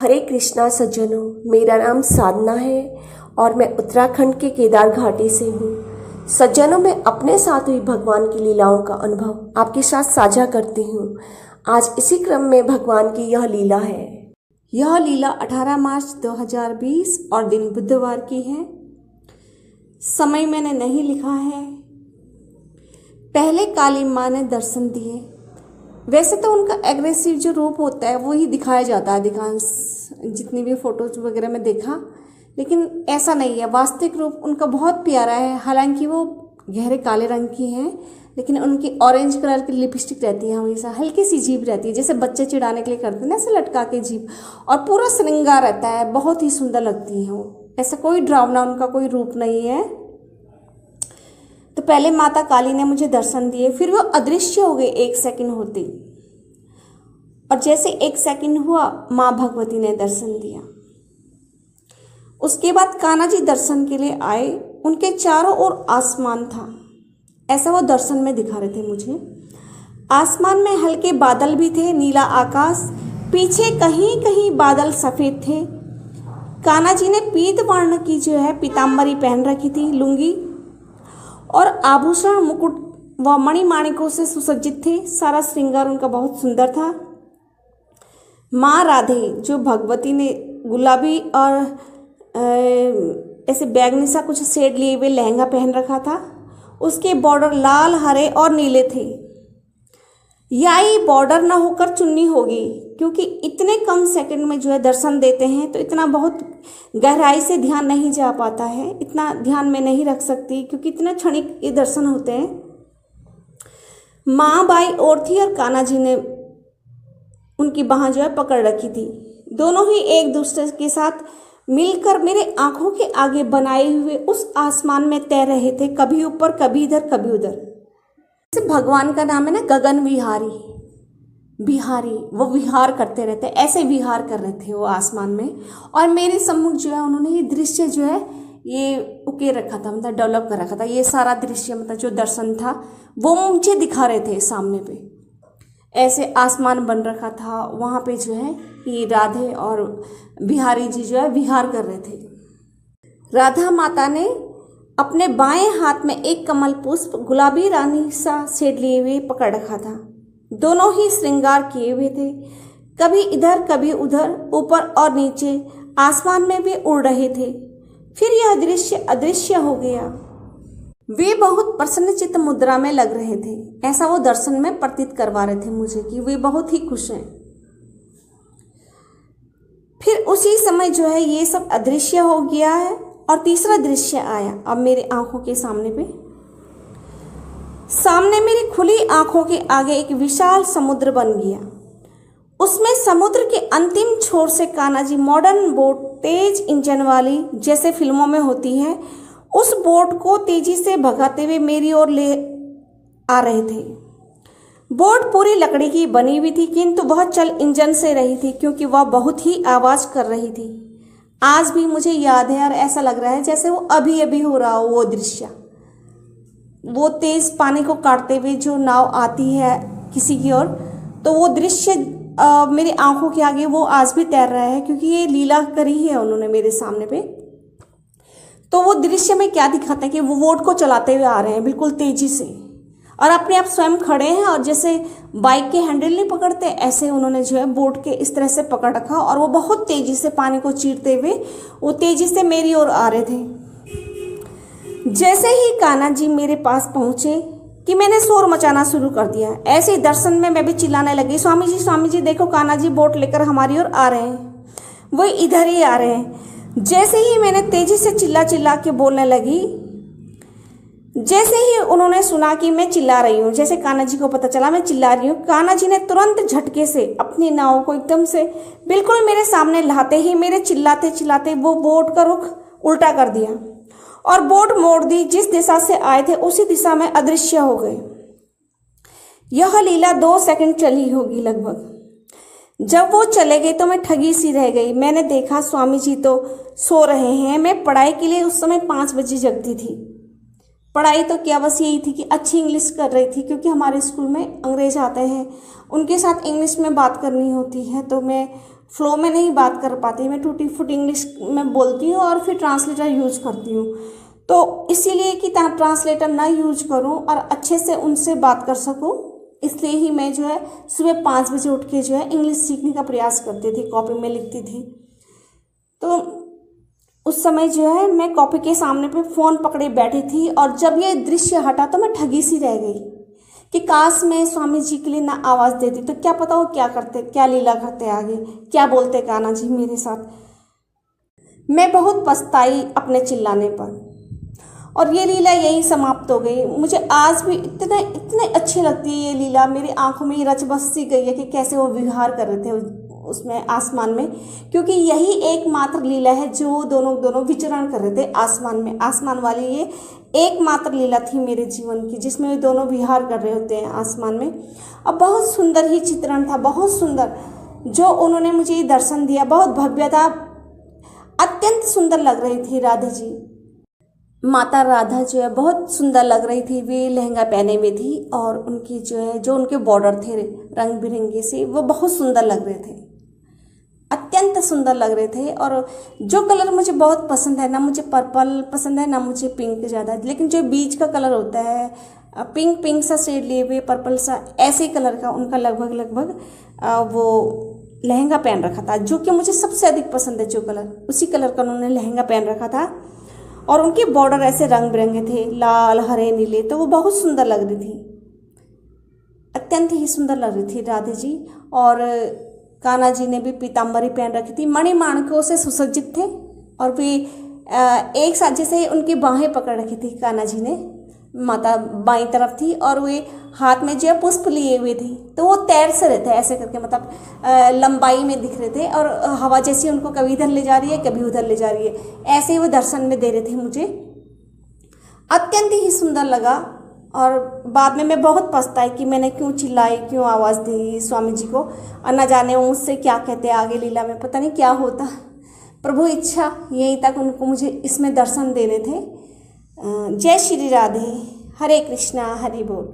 हरे कृष्णा सज्जनों, मेरा नाम साधना है और मैं उत्तराखंड के केदार घाटी से हूँ। सज्जनों, मैं अपने साथ हुई भगवान की लीलाओं का अनुभव आपके साथ साझा करती हूँ। आज इसी क्रम में भगवान की यह लीला है। यह लीला 18 मार्च 2020 और दिन बुधवार की है। समय मैंने नहीं लिखा है। पहले काली माँ ने दर्शन दिए। वैसे तो उनका एग्रेसिव जो रूप होता है वो ही दिखाया जाता है अधिकांश जितनी भी फोटोज वगैरह में देखा, लेकिन ऐसा नहीं है। वास्तविक रूप उनका बहुत प्यारा है। हालांकि वो गहरे काले रंग की हैं, लेकिन उनकी ऑरेंज कलर की लिपस्टिक रहती है, हमेशा हल्की सी जीभ रहती है, जैसे बच्चे चिढ़ाने के लिए करते हैं ना, ऐसे लटका के जीभ, और पूरा श्रृंगार रहता है। बहुत ही सुंदर लगती हैं वो। ऐसा कोई डरावना उनका कोई रूप नहीं है। तो पहले माता काली ने मुझे दर्शन दिए, फिर वो अदृश्य हो गए 1 सेकंड होते, और जैसे 1 सेकंड हुआ माँ भगवती ने दर्शन दिया। उसके बाद कान्हा जी दर्शन के लिए आए। उनके चारों ओर आसमान था, ऐसा वो दर्शन में दिखा रहे थे मुझे। आसमान में हल्के बादल भी थे, नीला आकाश, पीछे कहीं कहीं बादल सफेद थे। कान्हा जी ने पीत वर्ण की जो है पीताम्बरी पहन रखी थी, लुंगी, और आभूषण मुकुट व मणिमाणिकों से सुसज्जित थे। सारा श्रृंगार उनका बहुत सुंदर था। माँ राधे जो भगवती ने गुलाबी और ऐसे बैगनी सा कुछ शेड लिए हुए लहंगा पहन रखा था। उसके बॉर्डर लाल, हरे और नीले थे। याई बॉर्डर ना होकर चुन्नी होगी, क्योंकि इतने कम सेकंड में जो है दर्शन देते हैं तो इतना बहुत गहराई से ध्यान नहीं जा पाता है, इतना ध्यान में नहीं रख सकती, क्योंकि इतने क्षणिक ये दर्शन होते हैं। माँ बाई और थी और कान्हा जी ने उनकी बाह जो है पकड़ रखी थी। दोनों ही एक दूसरे के साथ मिलकर मेरे आंखों के आगे बनाए हुए उस आसमान में तैर रहे थे, कभी ऊपर कभी इधर कभी उधर। जैसे भगवान का नाम है ना गगन विहारी, बिहारी, वो विहार करते रहते, ऐसे विहार कर रहे थे वो आसमान में। और मेरे सम्मुख जो है उन्होंने ये दृश्य जो है ये उके रखा था, मतलब डेवलप कर रखा था। ये सारा दृश्य मतलब जो दर्शन था वो मुझे दिखा रहे थे सामने पे। ऐसे आसमान बन रखा था, वहाँ पे जो है ये राधे और बिहारी जी जो है विहार कर रहे थे। राधा माता ने अपने बाएं हाथ में एक कमल पुष्प गुलाबी रानी सा शेड लिए हुए पकड़ रखा था। दोनों ही श्रृंगार किए हुए थे, कभी इधर कभी उधर, ऊपर और नीचे, आसमान में भी उड़ रहे थे। फिर यह दृश्य अदृश्य हो गया। वे बहुत प्रसन्नचित्त मुद्रा में लग रहे थे, ऐसा वो दर्शन में प्रतीत करवा रहे थे मुझे कि वे बहुत ही खुश हैं। फिर उसी समय जो है ये सब अदृश्य हो गया है और तीसरा दृश्य आया अब मेरे आंखों के सामने पे। सामने मेरी खुली आंखों के आगे एक विशाल समुद्र बन गया। उसमें समुद्र के अंतिम छोर से कान्हा जी मॉडर्न बोट, तेज इंजन वाली, जैसे फिल्मों में होती है, उस बोट को तेजी से भगाते हुए मेरी ओर ले आ रहे थे। बोट पूरी लकड़ी की बनी हुई थी, किंतु वह चल इंजन से रही थी, क्योंकि वह बहुत ही आवाज कर रही थी। आज भी मुझे याद है और ऐसा लग रहा है जैसे वो अभी अभी हो रहा हो वो दृश्य। वो तेज पानी को काटते हुए जो नाव आती है किसी की ओर, तो वो दृश्य मेरी आंखों के आगे वो आज भी तैर रहा है, क्योंकि ये लीला करी है उन्होंने मेरे सामने पे। तो वो दृश्य में क्या दिखाता है कि वो बोट को चलाते हुए आ रहे हैं बिल्कुल तेजी से, और अपने आप स्वयं खड़े हैं, और जैसे बाइक के हैंडल नहीं पकड़ते ऐसे उन्होंने जो है बोट के इस तरह से पकड़ रखा, और वो बहुत तेजी से पानी को चीरते हुए वो तेजी से मेरी ओर आ रहे थे। जैसे ही कान्हा जी मेरे पास पहुंचे कि मैंने शोर मचाना शुरू कर दिया। ऐसे ही दर्शन में मैं भी चिल्लाने लगी, स्वामी जी देखो, कान्हा जी बोट लेकर हमारी ओर आ रहे हैं, वो इधर ही आ रहे हैं। जैसे ही मैंने तेजी से चिल्ला चिल्ला के बोलने लगी, जैसे ही उन्होंने सुना कि मैं चिल्ला रही हूँ, जैसे कान्हा जी को पता चला मैं चिल्ला रही हूँ, कान्हा जी ने तुरंत झटके से अपनी नाव को एकदम से बिल्कुल मेरे सामने लाते ही मेरे चिल्लाते चिल्लाते वो बोट का रुख उल्टा कर दिया और बोट मोड़ दी। जिस दिशा से आए थे उसी दिशा में अदृश्य हो गए। यह लीला 2 सेकंड चली होगी लगभग। जब वो चले गए तो मैं ठगी सी रह गई। मैंने देखा स्वामी जी तो सो रहे हैं। मैं पढ़ाई के लिए उस समय 5 बजे जगती थी। पढ़ाई तो क्या, बस यही थी कि अच्छी इंग्लिश कर रही थी, क्योंकि हमारे स्कूल में अंग्रेज आते हैं, उनके साथ इंग्लिश में बात करनी होती है। तो मैं फ्लो में नहीं बात कर पाती, मैं टूटी फूटी इंग्लिश में बोलती हूँ और फिर ट्रांसलेटर यूज करती हूँ। तो इसीलिए कि ट्रांसलेटर ना यूज करूँ और अच्छे से उनसे बात कर सकूँ, इसलिए ही मैं जो है सुबह 5 बजे उठ के जो है इंग्लिश सीखने का प्रयास करती थी, कॉपी में लिखती थी। तो उस समय जो है मैं कॉपी के सामने पे फ़ोन पकड़े बैठी थी और जब ये दृश्य हटा तो मैं ठगी सी रह गई कि काश मैं स्वामी जी के लिए ना आवाज़ देती तो क्या पता वो क्या करते, क्या लीला करते आगे, क्या बोलते कान्हा जी मेरे साथ। मैं बहुत पछताई अपने चिल्लाने पर और ये लीला यही समाप्त हो गई। मुझे आज भी इतने इतने अच्छी लगती है ये लीला, मेरी आंखों में रच बस सी गई है कि कैसे वो विहार कर रहे थे उसमें आसमान में, क्योंकि यही एकमात्र लीला है जो दोनों विचरण कर रहे थे आसमान में। आसमान वाली ये एकमात्र लीला थी मेरे जीवन की जिसमें वे दोनों विहार कर रहे होते हैं आसमान में। अब बहुत सुंदर ही चित्रण था, बहुत सुंदर जो उन्होंने मुझे ये दर्शन दिया, बहुत भव्य था, अत्यंत सुंदर लग रही थी राधा जी। माता राधा जो है बहुत सुंदर लग रही थी, वे लहंगा पहने हुए थी और उनकी जो है जो उनके बॉर्डर थे रंग बिरंगे से वो बहुत सुंदर लग रहे थे, अत्यंत सुंदर लग रहे थे। और जो कलर मुझे बहुत पसंद है, ना मुझे पर्पल पसंद है ना मुझे पिंक ज़्यादा, लेकिन जो बीच का कलर होता है पिंक सा शेड लिए हुए पर्पल सा ऐसे कलर का उनका लगभग वो लहंगा पहन रखा था, जो कि मुझे सबसे अधिक पसंद है। जो कलर उसी कलर का उन्होंने लहंगा पहन रखा था और उनके बॉर्डर ऐसे रंग बिरंगे थे, लाल हरे नीले, तो वो बहुत सुंदर लग रही थी, अत्यंत ही सुंदर लग रही थी राधे जी। और कान्हा जी ने भी पीताम्बरी पहन रखी थी, मणिमाणिक्यों से सुसज्जित थे और वे एक साथ जैसे उनकी बाहें पकड़ रखी थी कान्हा जी ने, माता बाईं तरफ थी और वे हाथ में जो है पुष्प लिए हुए थे, तो वो तैर से रहे थे ऐसे करके, मतलब लंबाई में दिख रहे थे और हवा जैसी उनको कभी इधर ले जा रही है कभी उधर ले जा रही है, ऐसे ही वो दर्शन में दे रहे थे मुझे, अत्यंत ही सुंदर लगा। और बाद में मैं बहुत पछताई कि मैंने क्यों चिल्लाई, क्यों आवाज़ दी स्वामी जी को, और न जाने वो मुझसे क्या कहते आगे लीला में, पता नहीं क्या होता। प्रभु इच्छा यहीं तक उनको मुझे इसमें दर्शन देने थे। जय श्री राधे, हरे कृष्णा, हरि बोल।